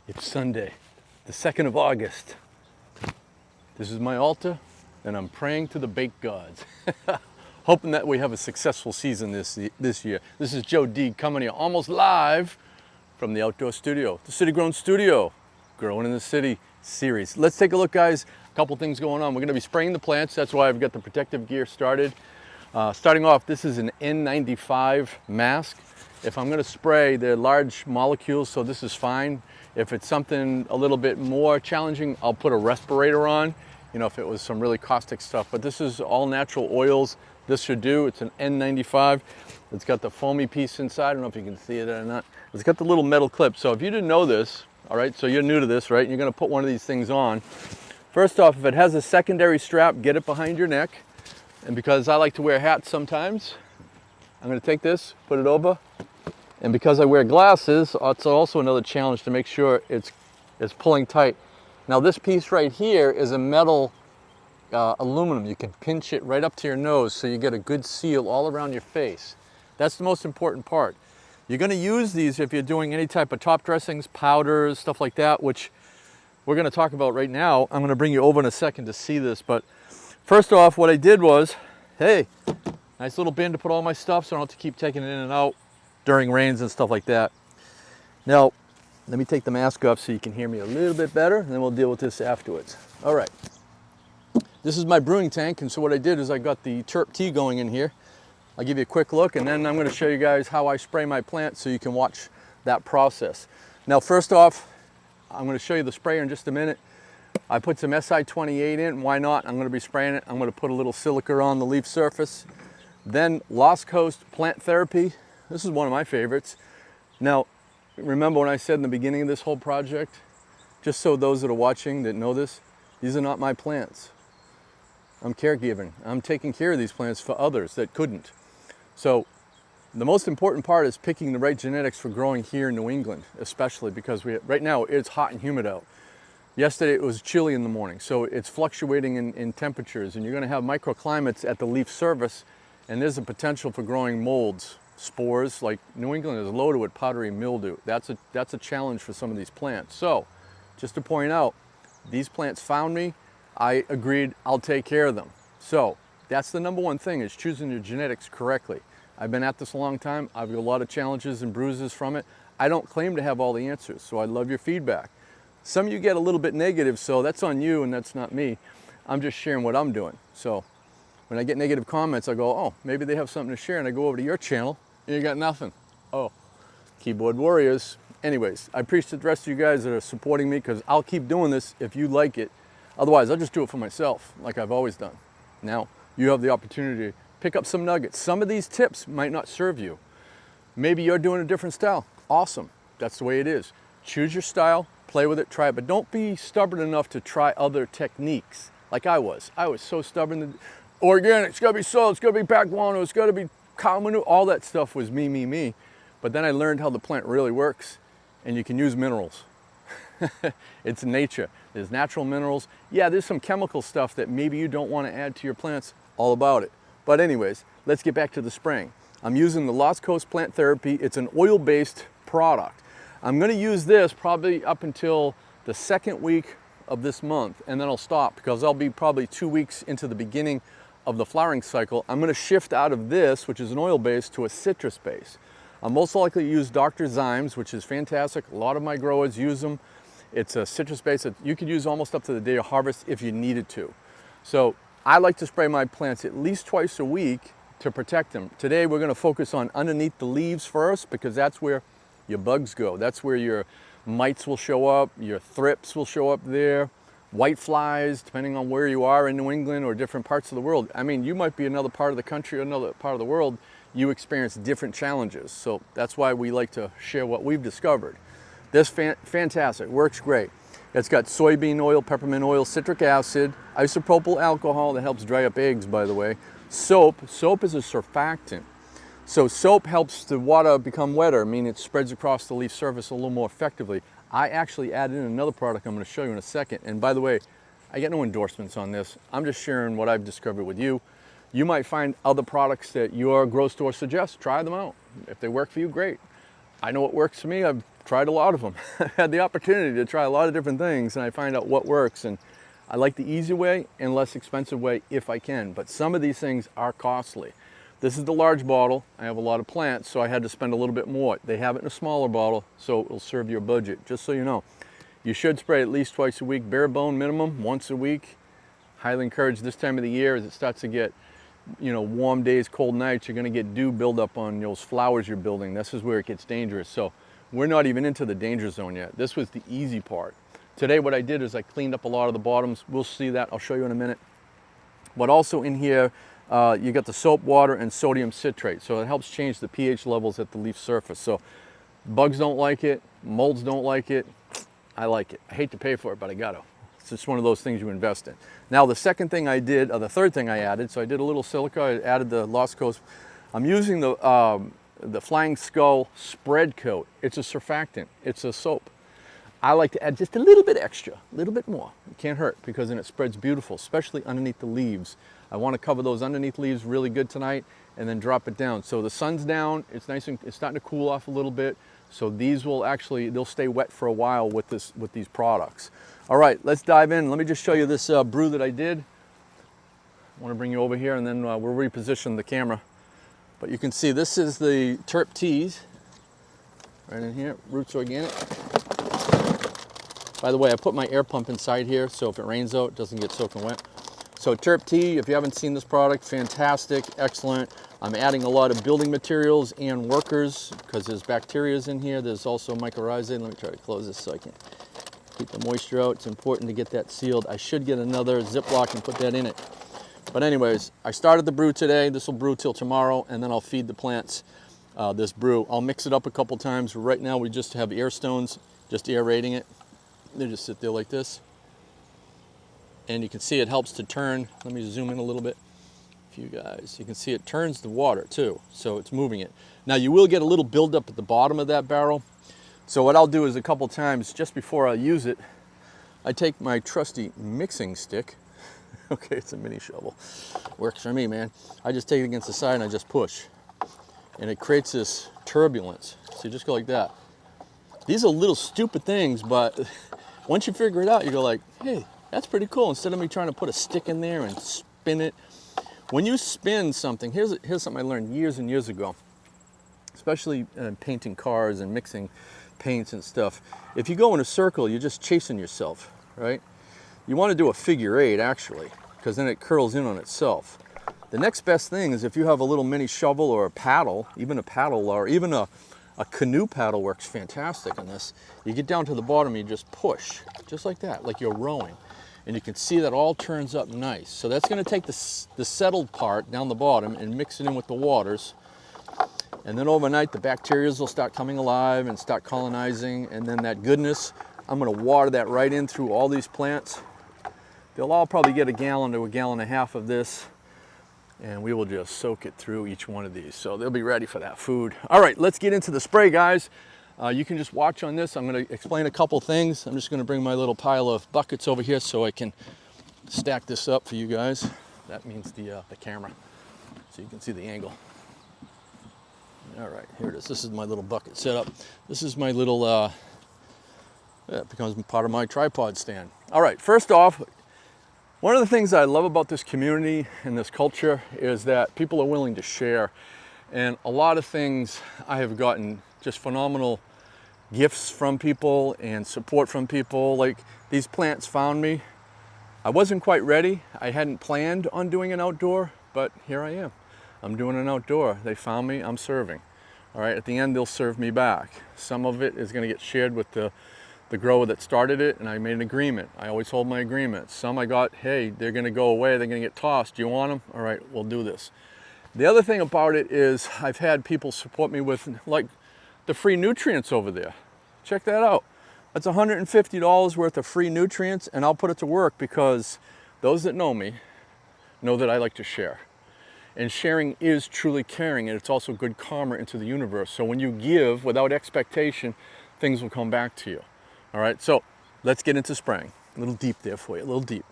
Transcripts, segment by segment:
It's Sunday, the 2nd of August. This is my altar, and I'm praying to the baked gods. Hoping that we have a successful season this year. This is Joe D coming here almost live from the outdoor studio, the City Grown Studio, Growing in the City series. Let's take a look, guys. A couple things going on. We're going to be spraying the plants. That's why I've got the protective gear started. Starting off, this is an N95 mask. If I'm going to spray, they're large molecules, so this is fine. If it's something a little bit more challenging, I'll put a respirator on, you know, if it was some really caustic stuff. But this is all natural oils. This should do. It's an N95. It's got the foamy piece inside. I don't know if you can see it or not. It's got the little metal clip. So if you didn't know this, all right, so you're new to this, right? And you're going to put one of these things on. First off, if it has a secondary strap, get it behind your neck. And because I like to wear hats sometimes, I'm going to take this, put it over. And because I wear glasses, it's also another challenge to make sure it's pulling tight. Now this piece right here is a metal aluminum. You can pinch it right up to your nose so you get a good seal all around your face. That's the most important part. You're going to use these if you're doing any type of top dressings, powders, stuff like that, which we're going to talk about right now. I'm going to bring you over in a second to see this. But first off, what I did was, hey, nice little bin to put all my stuff so I don't have to keep taking it in and out during rains and stuff like that. Now, let me take the mask off so you can hear me a little bit better, and then we'll deal with this afterwards. All right. This is my brewing tank, and so what I did is I got the terp tea going in here. I'll give you a quick look, and then I'm going to show you guys how I spray my plants so you can watch that process. Now, first off, I'm going to show you the sprayer in just a minute. I put some SI28 in. Why not? I'm going to be spraying it. I'm going to put a little silica on the leaf surface. Then Lost Coast Plant Therapy. This is one of my favorites. Now, remember when I said in the beginning of this whole project, just so those that are watching that know this, these are not my plants. I'm caregiving. I'm taking care of these plants for others that couldn't. So the most important part is picking the right genetics for growing here in New England, especially because right now it's hot and humid out. Yesterday it was chilly in the morning, so it's fluctuating in temperatures, and you're going to have microclimates at the leaf surface, and there's a potential for growing molds, spores. Like New England is loaded with powdery mildew. That's a challenge for some of these plants. So just to point out, these plants found me. I agreed I'll take care of them. So that's the number one thing, is choosing your genetics correctly. I've been at this a long time. I've got a lot of challenges and bruises from it. I don't claim to have all the answers, so I love your feedback. Some of you get a little bit negative, so that's on you and that's not me. I'm just sharing what I'm doing. So when I get negative comments, I go, oh, maybe they have something to share, and I go over to your channel and you got nothing. Oh, keyboard warriors. Anyways, I appreciate the rest of you guys that are supporting me, because I'll keep doing this if you like it. Otherwise, I'll just do it for myself like I've always done. Now, you have the opportunity to pick up some nuggets. Some of these tips might not serve you. Maybe you're doing a different style. Awesome. That's the way it is. Choose your style, play with it, try it, but don't be stubborn enough to try other techniques like I was. I was so stubborn. Organic, it's got to be soil, it's got to be back guano, it's got to be cow manure. All that stuff was me. But then I learned how the plant really works, and you can use minerals. It's nature. There's natural minerals. Yeah, there's some chemical stuff that maybe you don't want to add to your plants. All about it. But anyways, let's get back to the spraying. I'm using the Lost Coast Plant Therapy. It's an oil-based product. I'm going to use this probably up until the second week of this month, and then I'll stop, because I'll be probably 2 weeks into the beginning of the flowering cycle. I'm going to shift out of this, which is an oil base, to a citrus base. I'll most likely use Dr. Zymes, which is fantastic. A lot of my growers use them. It's a citrus base that you could use almost up to the day of harvest if you needed to. So I like to spray my plants at least twice a week to protect them. Today we're going to focus on underneath the leaves first, because that's where your bugs go. That's where your mites will show up, your thrips will show up there, white flies, depending on where you are in New England or different parts of the world. I mean, you might be another part of the country or another part of the world. You experience different challenges. So that's why we like to share what we've discovered. This fantastic, works great. It's got soybean oil, peppermint oil, citric acid, isopropyl alcohol that helps dry up eggs, by the way. Soap is a surfactant. So soap helps the water become wetter, meaning it spreads across the leaf surface a little more effectively. I actually added in another product I'm going to show you in a second. And by the way, I get no endorsements on this. I'm just sharing what I've discovered with you. You might find other products that your grow store suggests. Try them out. If they work for you, great. I know what works for me. I've tried a lot of them. I've had the opportunity to try a lot of different things, and I find out what works. And I like the easy way and less expensive way if I can, but some of these things are costly. This is the large bottle. I have a lot of plants, so I had to spend a little bit more. They have it in a smaller bottle, so it'll serve your budget, just so you know. You should spray at least twice a week, bare bone minimum, once a week. Highly encouraged this time of the year as it starts to get, you know, warm days, cold nights, you're gonna get dew buildup on those flowers you're building. This is where it gets dangerous. So we're not even into the danger zone yet. This was the easy part. Today what I did is I cleaned up a lot of the bottoms. We'll see that, I'll show you in a minute. But also in here, you got the soap water and sodium citrate. So it helps change the pH levels at the leaf surface. So bugs don't like it, molds don't like it. I like it. I hate to pay for it, but I gotta. It's just one of those things you invest in. Now the second thing I did, or the third thing I added, so I did a little silica, I added the Lost Coast. I'm using the Flying Skull spread coat. It's a surfactant, it's a soap. I like to add just a little bit extra, a little bit more. It can't hurt because then it spreads beautiful, especially underneath the leaves. I want to cover those underneath leaves really good tonight and then drop it down. So the sun's down, it's nice and it's starting to cool off a little bit. So these will actually, they'll stay wet for a while with these products. All right, let's dive in. Let me just show you this brew that I did. I want to bring you over here and then we'll reposition the camera. But you can see this is the terp teas right in here, Roots Organic. By the way, I put my air pump inside here, so if it rains out, it doesn't get soaking wet. So terp tea, if you haven't seen this product, fantastic, excellent. I'm adding a lot of building materials and workers because there's bacteria in here. There's also mycorrhizae. Let me try to close this so I can keep the moisture out. It's important to get that sealed. I should get another Ziploc and put that in it. But anyways, I started the brew today. This will brew till tomorrow, and then I'll feed the plants this brew. I'll mix it up a couple times. Right now we just have air stones, just aerating it. They just sit there like this. And you can see it helps to turn. Let me zoom in a little bit for you guys. You can see it turns the water too, so it's moving it. Now you will get a little buildup at the bottom of that barrel. So what I'll do is a couple times, just before I use it, I take my trusty mixing stick. Okay, it's a mini shovel. Works for me, man. I just take it against the side and I just push. And it creates this turbulence. So you just go like that. These are little stupid things, but once you figure it out, you go like, hey, that's pretty cool. Instead of me trying to put a stick in there and spin it. When you spin something, here's something I learned years and years ago, especially painting cars and mixing paints and stuff. If you go in a circle, you're just chasing yourself, right? You want to do a figure eight, actually, because then it curls in on itself. The next best thing is if you have a little mini shovel or a paddle, even a paddle or even a canoe paddle works fantastic on this. You get down to the bottom, you just push, just like that, like you're rowing. And you can see that all turns up nice. So that's gonna take the settled part down the bottom and mix it in with the waters. And then overnight, the bacteria will start coming alive and start colonizing. And then that goodness, I'm gonna water that right in through all these plants. They'll all probably get a gallon to a gallon and a half of this. And we will just soak it through each one of these. So they'll be ready for that food. All right, let's get into the spray, guys. You can just watch on this. I'm gonna explain a couple things. I'm just gonna bring my little pile of buckets over here so I can stack this up for you guys. That means the camera, so you can see the angle. All right, here it is. This is my little bucket setup. This is my little, it becomes part of my tripod stand. All right, first off, one of the things I love about this community and this culture is that people are willing to share. And a lot of things I have gotten just phenomenal gifts from people and support from people. Like these plants found me. I wasn't quite ready. I hadn't planned on doing an outdoor, but here I am. I'm doing an outdoor. They found me, I'm serving. All right, at the end, they'll serve me back. Some of it is gonna get shared with the grower that started it, and I made an agreement. I always hold my agreements. Some I got, hey, they're gonna go away, they're gonna get tossed. Do you want them? All right, we'll do this. The other thing about it is I've had people support me with like the free nutrients over there. Check that out. That's $150 worth of free nutrients, and I'll put it to work because those that know me know that I like to share. And sharing is truly caring, and it's also good karma into the universe. So when you give without expectation, things will come back to you. All right, so let's get into spraying. A little deep there for you, a little deep.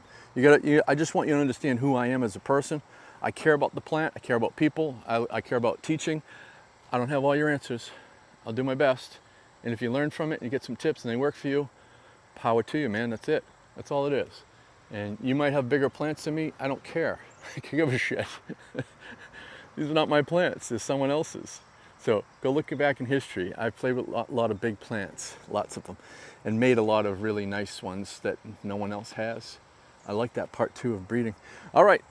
I just want you to understand who I am as a person. I care about the plant, I care about people, I care about teaching. I don't have all your answers. I'll do my best, And if you learn from it and you get some tips and they work for you, power to you, man. That's it. That's all it is. And you might have bigger plants than me. I don't care. I can give a shit. These are not my plants. They're someone else's. So go look back in history. I've played with a lot of big plants, lots of them, and made a lot of really nice ones that no one else has. I like that part too of breeding. All right,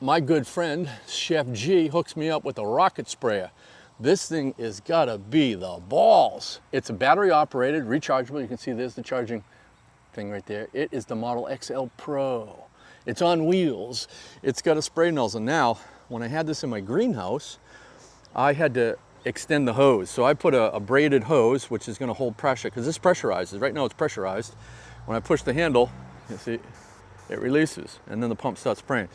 my good friend, Chef G, hooks me up with a rocket sprayer. This thing is gotta be the balls. It's a battery operated, rechargeable. You can see there's the charging thing right there. It is the Model XL Pro. It's on wheels. It's got a spray nozzle. Now, when I had this in my greenhouse, I had to extend the hose. So I put a braided hose, which is gonna hold pressure, because this pressurizes. Right now it's pressurized. When I push the handle, you see, it releases, and then the pump starts spraying.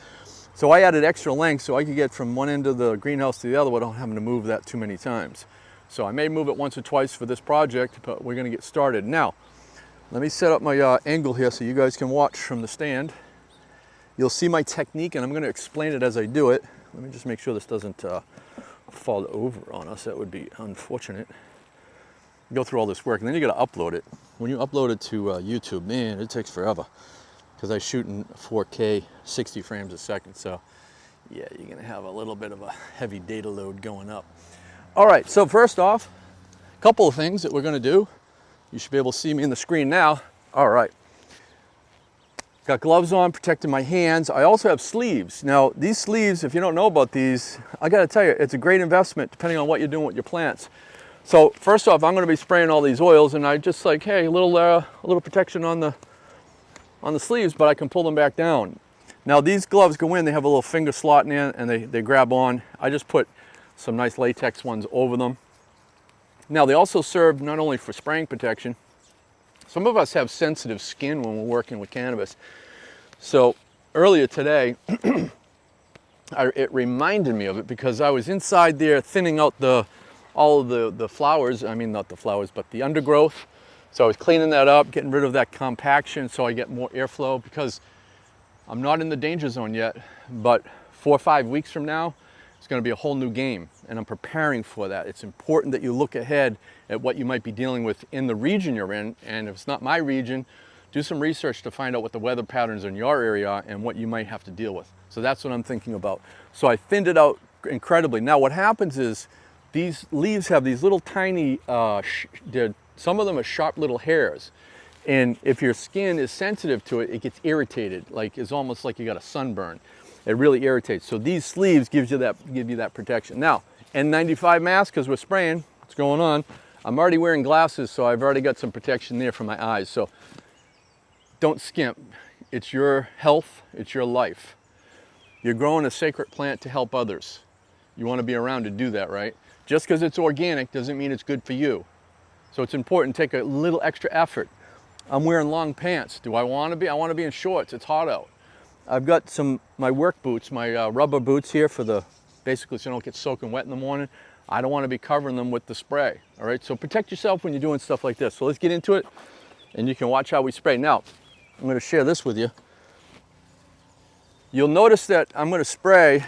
So I added extra length so I could get from one end of the greenhouse to the other without having to move that too many times. So I may move it once or twice for this project, but we're gonna get started. Now, let me set up my angle here so you guys can watch from the stand. You'll see my technique, and I'm gonna explain it as I do it. Let me just make sure this doesn't fall over on us. That would be unfortunate. Go through all this work, and then you gotta upload it. When you upload it to YouTube, man, it takes forever, because I shoot in 4K, 60 frames a second. So yeah, you're gonna have a little bit of a heavy data load going up. All right, so first off, a couple of things that we're gonna do. You should be able to see me in the screen now. All right. Got gloves on, protecting my hands. I also have sleeves. Now, these sleeves, if you don't know about these, I gotta tell you, it's a great investment depending on what you're doing with your plants. So first off, I'm gonna be spraying all these oils, and I just like, hey, a little protection on the sleeves, but I can pull them back down. Now these gloves go in, they have a little finger slot in there, and they grab on. I just put some nice latex ones over them. Now they also serve not only for spraying protection. Some of us have sensitive skin when we're working with cannabis. So earlier today, it reminded me of it because I was inside there thinning out all of the flowers. I mean, not the flowers, but the undergrowth. So I was cleaning that up, getting rid of that compaction so I get more airflow, because I'm not in the danger zone yet, but 4 or 5 weeks from now, it's gonna be a whole new game, and I'm preparing for that. It's important that you look ahead at what you might be dealing with in the region you're in, and if it's not my region, do some research to find out what the weather patterns in your area are and what you might have to deal with. So that's what I'm thinking about. So I thinned it out incredibly. Now what happens is these leaves have these little tiny, some of them are sharp little hairs. And if your skin is sensitive to it, it gets irritated, like it's almost like you got a sunburn. It really irritates. So these sleeves give you that protection. Now, N95 mask, because we're spraying, what's going on? I'm already wearing glasses, so I've already got some protection there for my eyes. So don't skimp. It's your health, it's your life. You're growing a sacred plant to help others. You want to be around to do that, right? Just because it's organic doesn't mean it's good for you. So it's important to take a little extra effort. I'm wearing long pants. Do I want to be? I want to be in shorts. It's hot out. I've got my work boots, my rubber boots here basically so I don't get soaking wet in the morning. I don't want to be covering them with the spray, all right? So protect yourself when you're doing stuff like this. So let's get into it, and you can watch how we spray. Now, I'm going to share this with you. You'll notice that I'm going to spray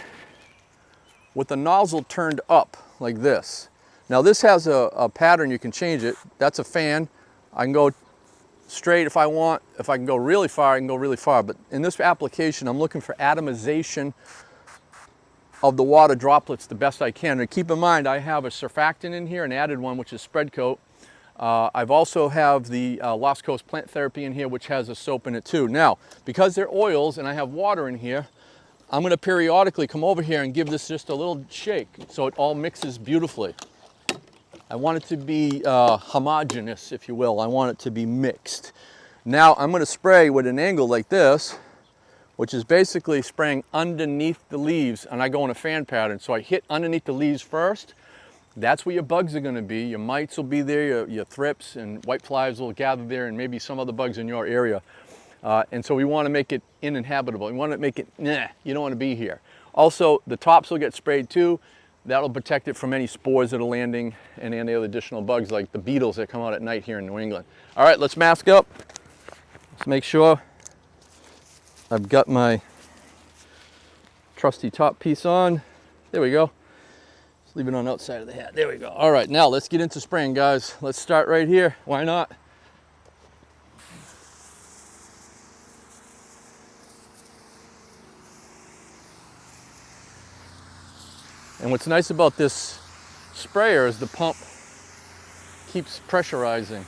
with the nozzle turned up like this. Now this has a pattern, you can change it. That's a fan. I can go straight if I want. If I can go really far, I can go really far. But in this application, I'm looking for atomization of the water droplets the best I can. And keep in mind, I have a surfactant in here, an added one, which is spread coat. I've also have the Lost Coast Plant Therapy in here, which has a soap in it too. Now, because they're oils and I have water in here, I'm going to periodically come over here and give this just a little shake so it all mixes beautifully. I want it to be homogeneous, if you will. I want it to be mixed. Now I'm going to spray with an angle like this, which is basically spraying underneath the leaves, and I go in a fan pattern. So I hit underneath the leaves first. That's where your bugs are going to be. Your mites will be there, your thrips and whiteflies will gather there, and maybe some other bugs in your area. And so we want to make it uninhabitable. We want to make it, you don't want to be here. Also, the tops will get sprayed too. That'll protect it from any spores that are landing and any other additional bugs like the beetles that come out at night here in New England. All right, let's mask up. Let's make sure I've got my trusty top piece on. There we go. Leave it on the outside of the hat. There we go. All right, now let's get into spraying, guys. Let's start right here. Why not? And what's nice about this sprayer is the pump keeps pressurizing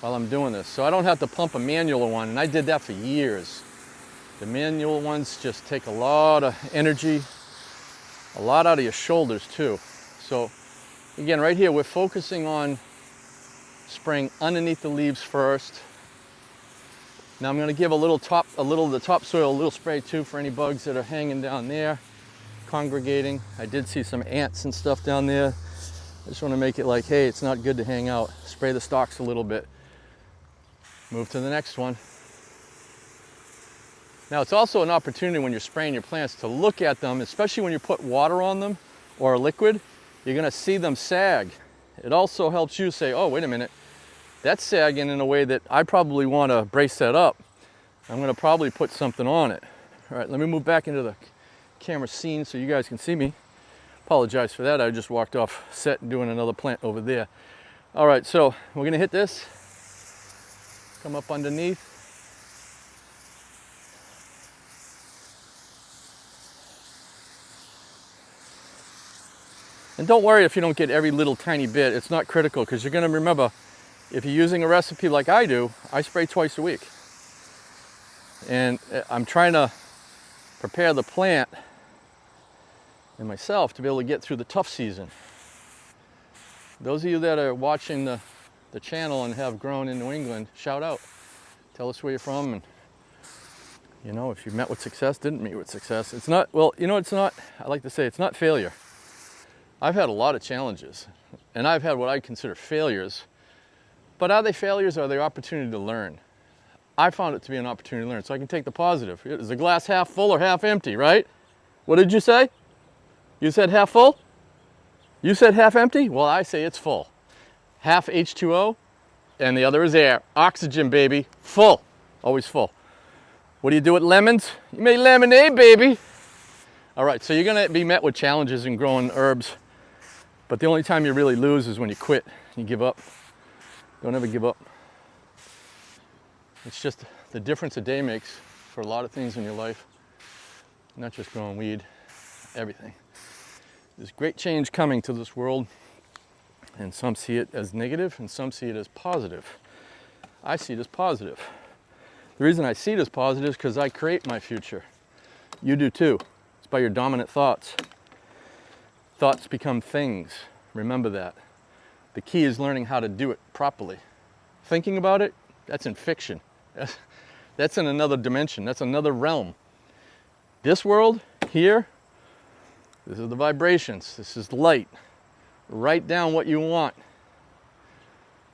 while I'm doing this. So I don't have to pump a manual one, and I did that for years. The manual ones just take a lot of energy, a lot out of your shoulders too. So again, right here, we're focusing on spraying underneath the leaves first. Now I'm gonna give a little of the topsoil, a little spray too for any bugs that are hanging down there, congregating. I did see some ants and stuff down there. I just wanna make it like, hey, it's not good to hang out. Spray the stalks a little bit. Move to the next one. Now it's also an opportunity when you're spraying your plants to look at them, especially when you put water on them or a liquid, you're gonna see them sag. It also helps you say, oh, wait a minute, that's sagging in a way that I probably wanna brace that up. I'm gonna probably put something on it. All right, let me move back into the camera scene so you guys can see me. Apologize for that, I just walked off set and doing another plant over there. All right, so we're gonna hit this, come up underneath. And don't worry if you don't get every little tiny bit. It's not critical, because you're going to remember, if you're using a recipe like I do, I spray twice a week. And I'm trying to prepare the plant and myself to be able to get through the tough season. Those of you that are watching the channel and have grown in New England, shout out. Tell us where you're from, and you know, if you met with success, didn't meet with success. It's not, well, you know, it's not, I like to say, it's not failure. I've had a lot of challenges, and I've had what I consider failures, but are they failures or are they opportunity to learn? I found it to be an opportunity to learn, so I can take the positive. Is the glass half full or half empty, right? What did you say? You said half full? You said half empty? Well, I say it's full. Half H2O, and the other is air. Oxygen, baby, full, always full. What do you do with lemons? You make lemonade, baby. All right, so you're gonna be met with challenges in growing herbs. But the only time you really lose is when you quit, you give up. Don't ever give up. It's just the difference a day makes for a lot of things in your life. Not just growing weed, everything. There's great change coming to this world, and some see it as negative and some see it as positive. I see it as positive. The reason I see it as positive is because I create my future. You do too. It's by your dominant thoughts. Thoughts become things. Remember that. The key is learning how to do it properly. Thinking about it, that's in fiction. That's in another dimension. That's another realm. This world here, this is the vibrations. This is light. Write down what you want.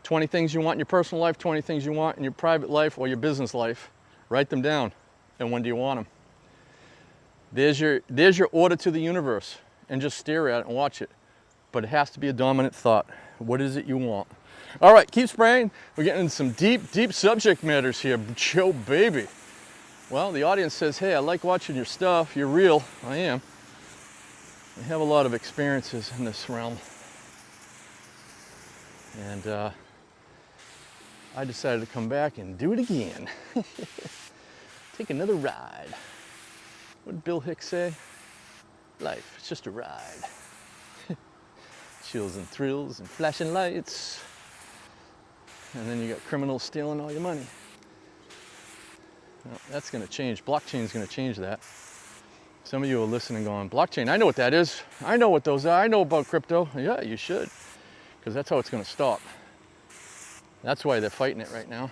20 things you want in your personal life, 20 things you want in your private life or your business life. Write them down. And when do you want them? There's your order to the universe. And just stare at it and watch it. But it has to be a dominant thought. What is it you want? All right, keep spraying. We're getting into some deep, deep subject matters here. Joe, baby. Well, the audience says, hey, I like watching your stuff. You're real. I am. I have a lot of experiences in this realm. And I decided to come back and do it again. Take another ride. What did Bill Hicks say? Life, it's just a ride. Chills and thrills and flashing lights. And then you got criminals stealing all your money. Well, that's gonna change. Blockchain's gonna change that. Some of you are listening going, blockchain, I know what that is. I know what those are. I know about crypto. Yeah, you should. Because that's how it's gonna stop. That's why they're fighting it right now.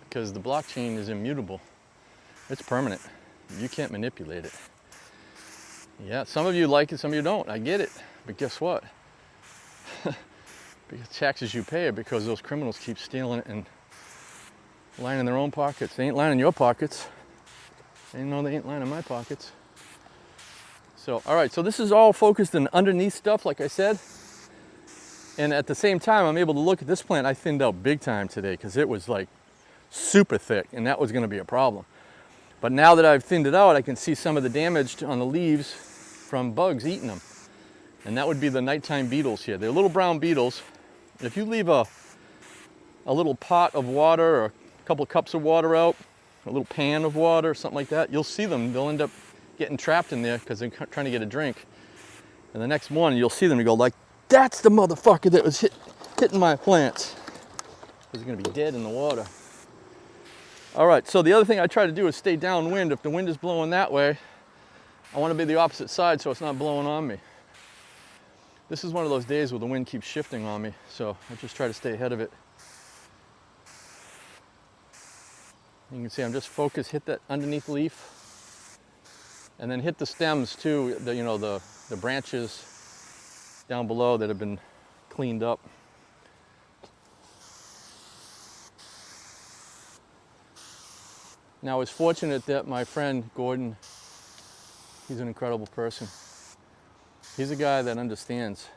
Because the blockchain is immutable. It's permanent. You can't manipulate it. Yeah, some of you like it, some of you don't. I get it. But guess what? Because taxes you pay are because those criminals keep stealing it and lining their own pockets. They ain't lining your pockets. They know they ain't lining my pockets. So, all right, so this is all focused in underneath stuff, like I said. And at the same time, I'm able to look at this plant. I thinned out big time today because it was like super thick, and that was gonna be a problem. But now that I've thinned it out, I can see some of the damage on the leaves from bugs eating them. And that would be the nighttime beetles here. They're little brown beetles. If you leave a little pot of water or a couple cups of water out, a little pan of water, something like that, you'll see them. They'll end up getting trapped in there because they're trying to get a drink. And the next morning you'll see them, you go like, that's the motherfucker that was hitting my plants. Because they're gonna be dead in the water. All right, so the other thing I try to do is stay downwind. If the wind is blowing that way, I wanna be the opposite side so it's not blowing on me. This is one of those days where the wind keeps shifting on me, so I just try to stay ahead of it. You can see I'm just focused, hit that underneath leaf, and then hit the stems too, the branches down below that have been cleaned up. Now I was fortunate that my friend Gordon, he's an incredible person. He's a guy that understands,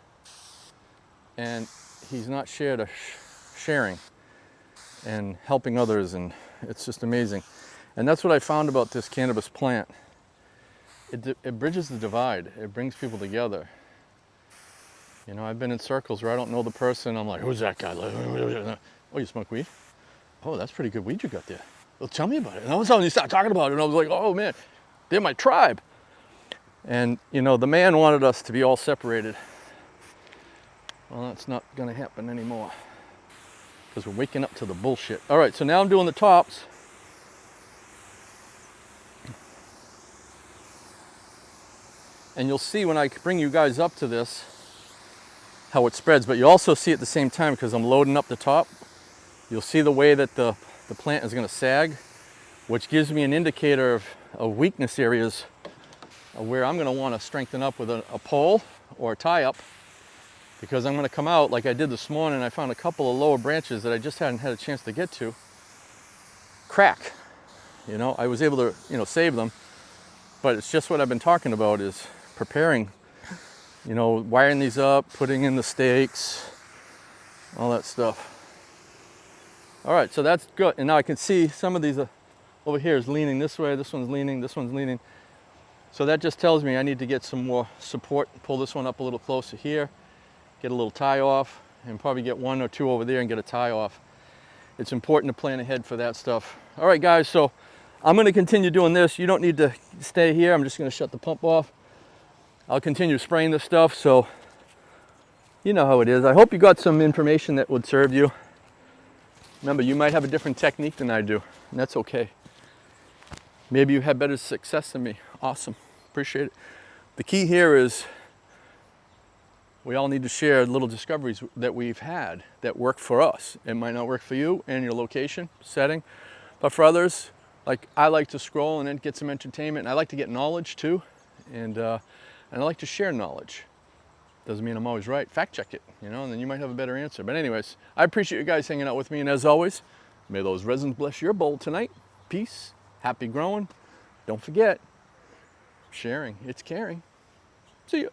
and he's not sharing and helping others, and it's just amazing. And that's what I found about this cannabis plant. It bridges the divide. It brings people together. You know, I've been in circles where I don't know the person. I'm like, who's that guy? Oh, you smoke weed? Oh, that's pretty good weed you got there. Well, tell me about it. And all of a sudden you start talking about it, and I was like, oh man, they're my tribe. And you know, the man wanted us to be all separated. Well, that's not gonna happen anymore because we're waking up to the bullshit. All right, so now I'm doing the tops. And you'll see when I bring you guys up to this, how it spreads, but you also see at the same time, because I'm loading up the top, you'll see the way that the plant is gonna sag, which gives me an indicator of weakness areas where I'm gonna wanna strengthen up with a pole or a tie up, because I'm gonna come out like I did this morning. I found a couple of lower branches that I just hadn't had a chance to get to crack. You know, I was able to, save them, but it's just what I've been talking about, is preparing, wiring these up, putting in the stakes, all that stuff. All right, so that's good. And now I can see some of these over here is leaning this way, this one's leaning, this one's leaning. So that just tells me I need to get some more support, pull this one up a little closer here, get a little tie off, and probably get one or two over there and get a tie off. It's important to plan ahead for that stuff. All right, guys, so I'm gonna continue doing this. You don't need to stay here. I'm just gonna shut the pump off. I'll continue spraying this stuff, so you know how it is. I hope you got some information that would serve you. Remember, you might have a different technique than I do, and that's okay. Maybe you had better success than me. Awesome, appreciate it. The key here is we all need to share little discoveries that we've had that work for us. It might not work for you and your location, setting, but for others, like I like to scroll and then get some entertainment, and I like to get knowledge too, and I like to share knowledge. Doesn't mean I'm always right. Fact check it, and then you might have a better answer. But anyways, I appreciate you guys hanging out with me, and as always, may those resins bless your bowl tonight. Peace, happy growing. Don't forget, sharing, it's caring. See you.